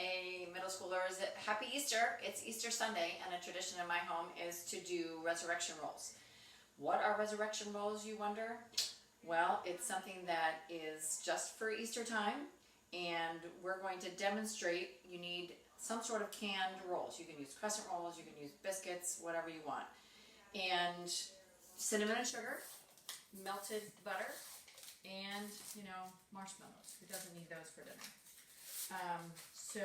a middle schooler is that Happy Easter. It's Easter Sunday, and a tradition in my home is to do resurrection rolls. What are resurrection rolls, you wonder? Well, it's something that is just for Easter time, and we're going to demonstrate. You need some sort of canned rolls. You can use crescent rolls, you can use biscuits, whatever you want. And cinnamon and sugar, melted butter, and, marshmallows. Who doesn't need those for dinner? So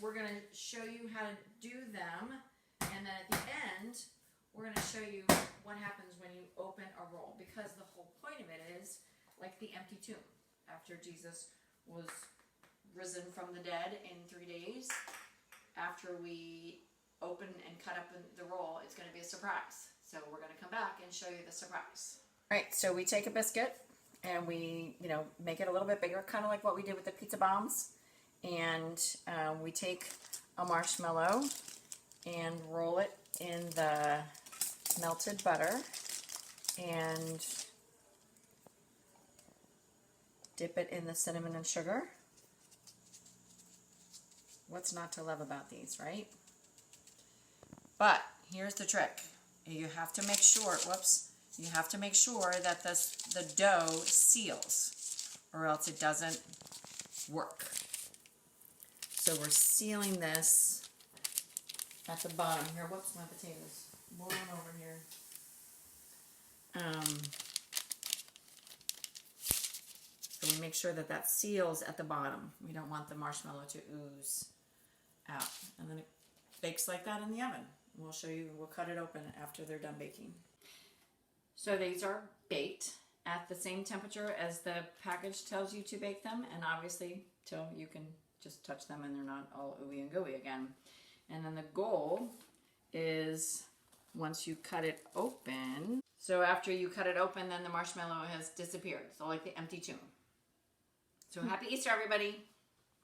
we're going to show you how to do them, and then at the end, we're going to show you what happens when you open a roll, because the whole point of it is like the empty tomb. After Jesus was risen from the dead in 3 days, after we open and cut up the roll, it's going to be a surprise. So we're going to come back and show you the surprise. All right, so we take a biscuit and we, make it a little bit bigger, kind of like what we did with the pizza bombs. And we take a marshmallow and roll it in the melted butter and dip it in the cinnamon and sugar. What's not to love about these, right? But here's the trick. You have to make sure, you have to make sure that the dough seals, or else it doesn't work. So we're sealing this at the bottom here. Whoops, my potatoes. Roll on over here. So we make sure that seals at the bottom. We don't want the marshmallow to ooze out. And then it bakes like that in the oven. We'll show you, we'll cut it open after they're done baking. So these are baked at the same temperature as the package tells you to bake them, and obviously till you can just touch them and they're not all ooey and gooey again. And then the goal is once you cut it open, so after you cut it open, then the marshmallow has disappeared. So like the empty tomb. So happy Easter, everybody.